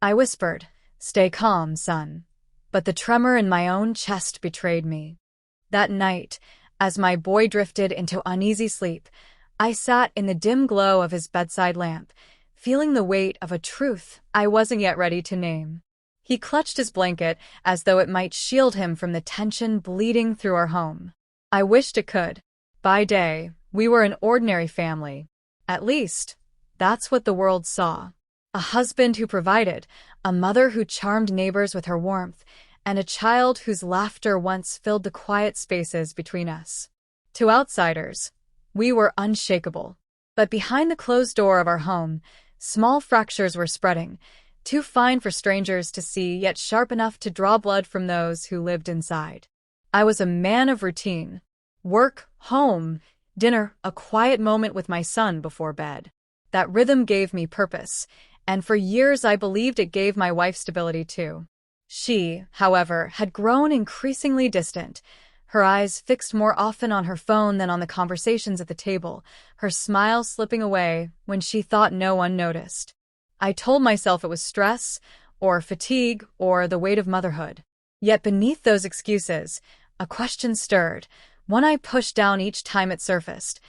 I whispered, "Stay calm, son." But the tremor in my own chest betrayed me. That night, as my boy drifted into uneasy sleep, I sat in the dim glow of his bedside lamp, feeling the weight of a truth I wasn't yet ready to name. He clutched his blanket as though it might shield him from the tension bleeding through our home. I wished it could. By day, we were an ordinary family. At least, that's what the world saw. A husband who provided, a mother who charmed neighbors with her warmth, and a child whose laughter once filled the quiet spaces between us. To outsiders, we were unshakable. But behind the closed door of our home, small fractures were spreading, too fine for strangers to see, yet sharp enough to draw blood from those who lived inside. I was a man of routine. Work, home, dinner, a quiet moment with my son before bed. That rhythm gave me purpose, and for years I believed it gave my wife stability too. She, however, had grown increasingly distant, her eyes fixed more often on her phone than on the conversations at the table, her smile slipping away when she thought no one noticed. I told myself it was stress, or fatigue, or the weight of motherhood. Yet beneath those excuses, a question stirred, one I pushed down each time it surfaced.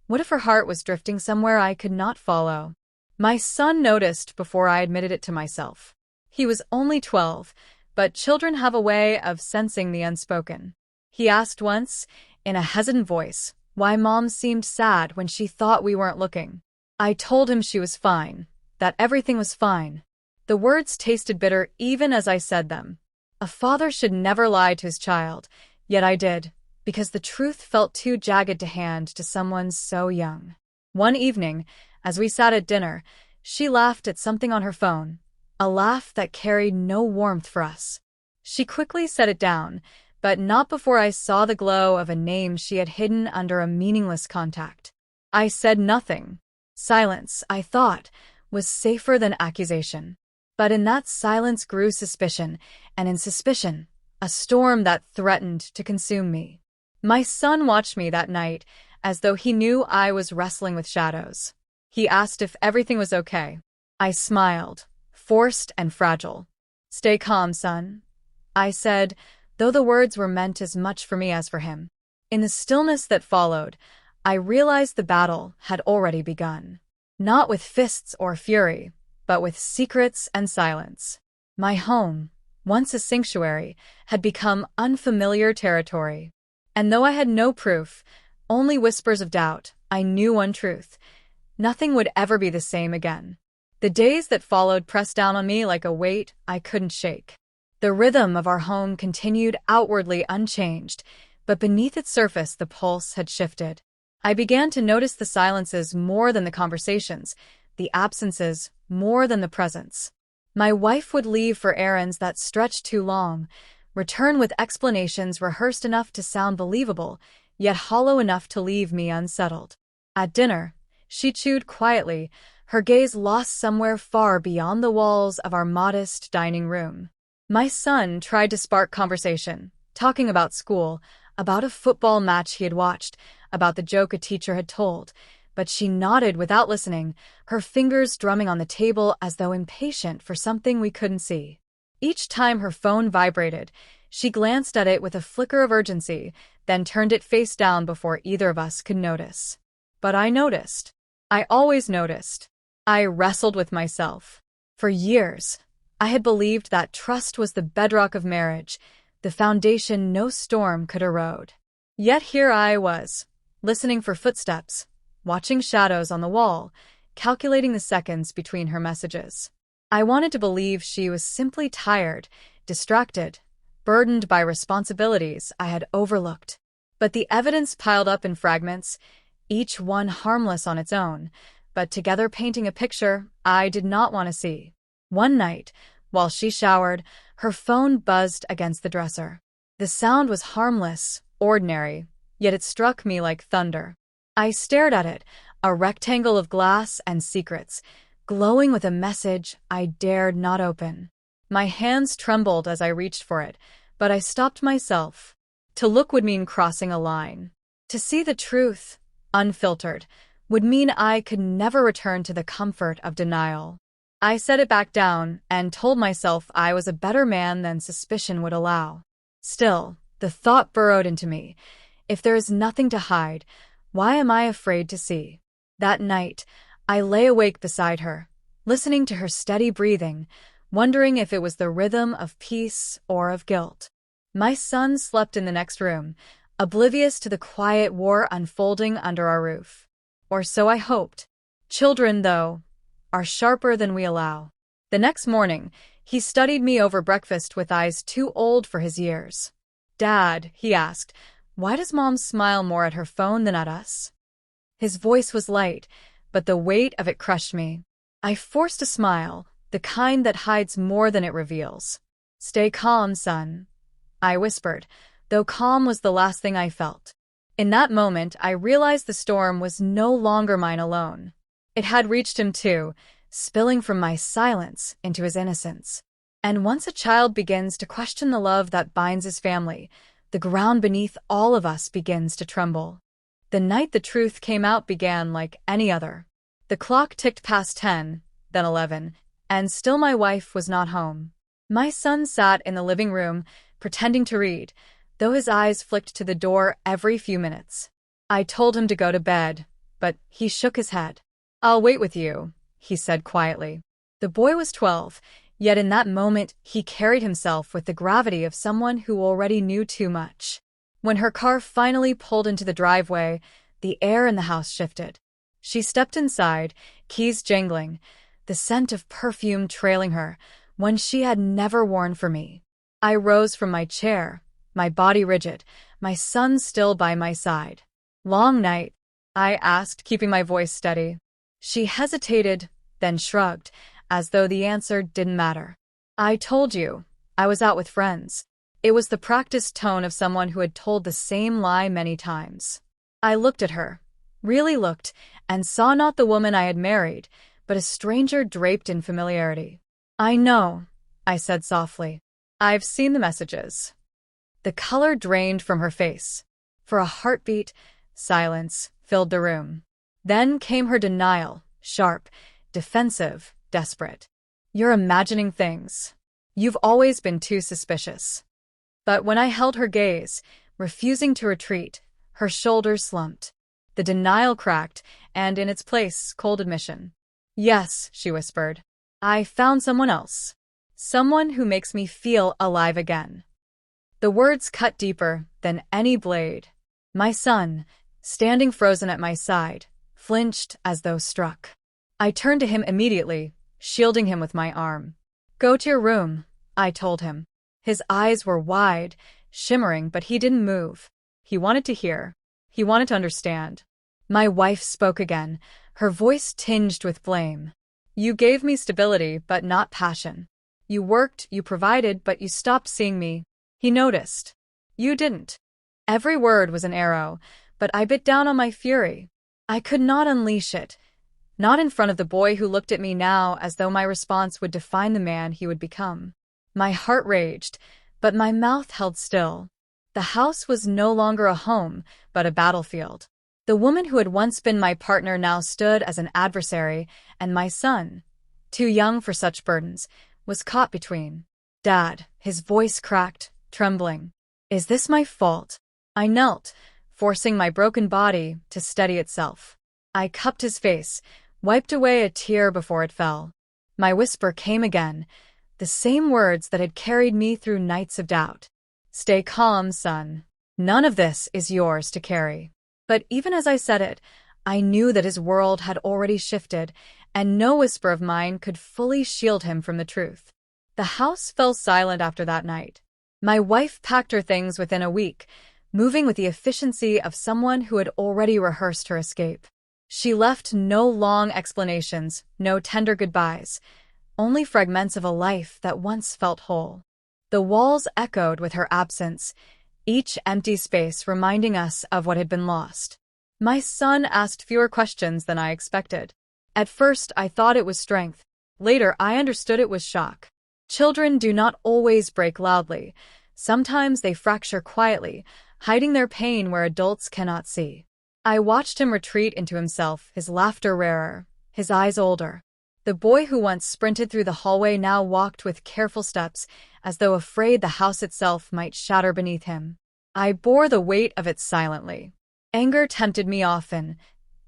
What if her heart was drifting somewhere I could not follow? My son noticed before I admitted it to myself. He was only 12, but children have a way of sensing the unspoken. He asked once, in a hesitant voice, why Mom seemed sad when she thought we weren't looking. I told him she was fine, that everything was fine. The words tasted bitter even as I said them. A father should never lie to his child, yet I did, because the truth felt too jagged to hand to someone so young. One evening, as we sat at dinner, she laughed at something on her phone, a laugh that carried no warmth for us. She quickly set it down, but not before I saw the glow of a name she had hidden under a meaningless contact. I said nothing. Silence, I thought, was safer than accusation. But in that silence grew suspicion, and in suspicion, a storm that threatened to consume me. My son watched me that night as though he knew I was wrestling with shadows. He asked if everything was okay. I smiled, forced and fragile. "Stay calm, son," I said, though the words were meant as much for me as for him. In the stillness that followed, I realized the battle had already begun. Not with fists or fury, but with secrets and silence. My home, once a sanctuary, had become unfamiliar territory. And though I had no proof, only whispers of doubt, I knew one truth: nothing would ever be the same again. The days that followed pressed down on me like a weight I couldn't shake. The rhythm of our home continued outwardly unchanged, but beneath its surface the pulse had shifted. I began to notice the silences more than the conversations, the absences more than the presence. My wife would leave for errands that stretched too long, return with explanations rehearsed enough to sound believable, yet hollow enough to leave me unsettled. At dinner, she chewed quietly, her gaze lost somewhere far beyond the walls of our modest dining room. My son tried to spark conversation, talking about school, about a football match he had watched, about the joke a teacher had told, but she nodded without listening, her fingers drumming on the table as though impatient for something we couldn't see. Each time her phone vibrated, she glanced at it with a flicker of urgency, then turned it face down before either of us could notice. But I noticed. I always noticed. I wrestled with myself. For years, I had believed that trust was the bedrock of marriage, the foundation no storm could erode. Yet here I was, listening for footsteps, watching shadows on the wall, calculating the seconds between her messages. I wanted to believe she was simply tired, distracted, burdened by responsibilities I had overlooked. But the evidence piled up in fragments, each one harmless on its own, but together painting a picture I did not want to see. One night, while she showered, her phone buzzed against the dresser. The sound was harmless, ordinary, yet it struck me like thunder. I stared at it, a rectangle of glass and secrets, glowing with a message I dared not open. My hands trembled as I reached for it, but I stopped myself. To look would mean crossing a line. To see the truth, unfiltered, would mean I could never return to the comfort of denial. I set it back down and told myself I was a better man than suspicion would allow. Still, the thought burrowed into me. If there is nothing to hide, why am I afraid to see? That night, I lay awake beside her, listening to her steady breathing, wondering if it was the rhythm of peace or of guilt. My son slept in the next room, oblivious to the quiet war unfolding under our roof. Or so I hoped. Children, though, are sharper than we allow. The next morning, he studied me over breakfast with eyes too old for his years. "Dad," he asked, "why does Mom smile more at her phone than at us?" His voice was light, but the weight of it crushed me. I forced a smile, the kind that hides more than it reveals. "Stay calm, son," I whispered, though calm was the last thing I felt. In that moment, I realized the storm was no longer mine alone. It had reached him too, spilling from my silence into his innocence. And once a child begins to question the love that binds his family, the ground beneath all of us begins to tremble. The night the truth came out began like any other. The clock ticked past 10, then 11, and still my wife was not home. My son sat in the living room, pretending to read, though his eyes flicked to the door every few minutes. I told him to go to bed, but he shook his head. "I'll wait with you," he said quietly. The boy was 12, yet in that moment he carried himself with the gravity of someone who already knew too much. When her car finally pulled into the driveway, the air in the house shifted. She stepped inside, keys jingling, the scent of perfume trailing her, one she had never worn for me. I rose from my chair, my body rigid, my son still by my side. "Long night?" I asked, keeping my voice steady. She hesitated, then shrugged, as though the answer didn't matter. "I told you, I was out with friends." It was the practiced tone of someone who had told the same lie many times. I looked at her, really looked, and saw not the woman I had married, but a stranger draped in familiarity. "I know," I said softly. "I've seen the messages." The color drained from her face. For a heartbeat, silence filled the room. Then came her denial, sharp, defensive, desperate. "You're imagining things. You've always been too suspicious." But when I held her gaze, refusing to retreat, her shoulders slumped. The denial cracked, and in its place, cold admission. "Yes," she whispered. "I found someone else. Someone who makes me feel alive again." The words cut deeper than any blade. My son, standing frozen at my side, flinched as though struck. I turned to him immediately, shielding him with my arm. "Go to your room," I told him. His eyes were wide, shimmering, but he didn't move. He wanted to hear. He wanted to understand. My wife spoke again, her voice tinged with blame. "You gave me stability, but not passion. You worked, you provided, but you stopped seeing me." He noticed. "You didn't." Every word was an arrow, but I bit down on my fury. I could not unleash it. Not in front of the boy who looked at me now as though my response would define the man he would become. My heart raged, but my mouth held still. The house was no longer a home, but a battlefield. The woman who had once been my partner now stood as an adversary, and my son, too young for such burdens, was caught between. "Dad," his voice cracked, trembling. "Is this my fault?" I knelt, forcing my broken body to steady itself. I cupped his face, wiped away a tear before it fell. My whisper came again, the same words that had carried me through nights of doubt. "Stay calm, son. None of this is yours to carry." But even as I said it, I knew that his world had already shifted, and no whisper of mine could fully shield him from the truth. The house fell silent after that night. My wife packed her things within a week, moving with the efficiency of someone who had already rehearsed her escape. She left no long explanations, no tender goodbyes, only fragments of a life that once felt whole. The walls echoed with her absence, each empty space reminding us of what had been lost. My son asked fewer questions than I expected. At first, I thought it was strength. Later, I understood it was shock. Children do not always break loudly. Sometimes they fracture quietly, hiding their pain where adults cannot see. I watched him retreat into himself, his laughter rarer, his eyes older. The boy who once sprinted through the hallway now walked with careful steps, as though afraid the house itself might shatter beneath him. I bore the weight of it silently. Anger tempted me often.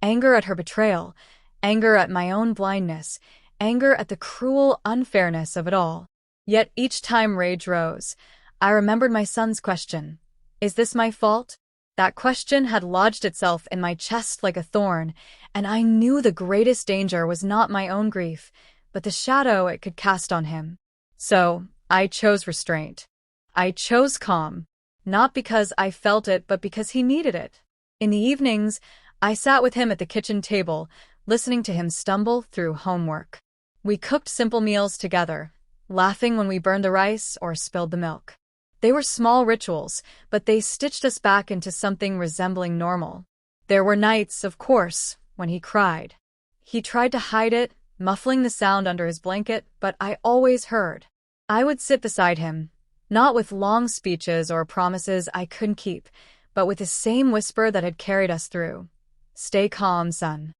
Anger at her betrayal. Anger at my own blindness. Anger at the cruel unfairness of it all. Yet each time rage rose, I remembered my son's question. Is this my fault? That question had lodged itself in my chest like a thorn, and I knew the greatest danger was not my own grief, but the shadow it could cast on him. So, I chose restraint. I chose calm, not because I felt it, but because he needed it. In the evenings, I sat with him at the kitchen table, listening to him stumble through homework. We cooked simple meals together, laughing when we burned the rice or spilled the milk. They were small rituals, but they stitched us back into something resembling normal. There were nights, of course, when he cried. He tried to hide it, muffling the sound under his blanket, but I always heard. I would sit beside him, not with long speeches or promises I couldn't keep, but with the same whisper that had carried us through. Stay calm, son.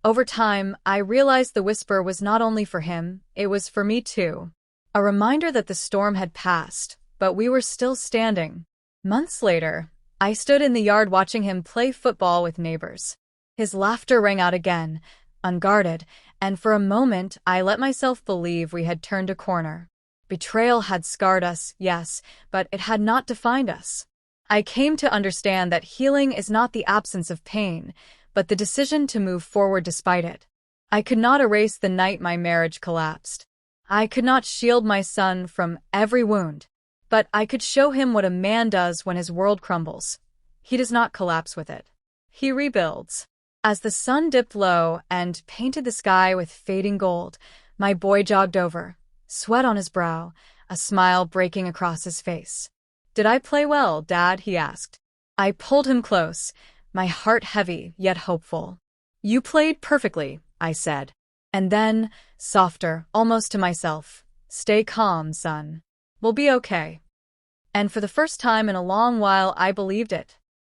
Over time, I realized the whisper was not only for him, it was for me too. A reminder that the storm had passed, but we were still standing. Months later, I stood in the yard watching him play football with neighbors. His laughter rang out again, unguarded, and for a moment I let myself believe we had turned a corner. Betrayal had scarred us, yes, but it had not defined us. I came to understand that healing is not the absence of pain, but the decision to move forward despite it. I could not erase the night my marriage collapsed. I could not shield my son from every wound. But I could show him what a man does when his world crumbles. He does not collapse with it. He rebuilds. As the sun dipped low and painted the sky with fading gold, my boy jogged over, sweat on his brow, a smile breaking across his face. Did I play well, Dad? He asked. I pulled him close, my heart heavy yet hopeful. You played perfectly, I said. And then, softer, almost to myself, stay calm, son. We'll be okay. And for the first time in a long while, I believed it.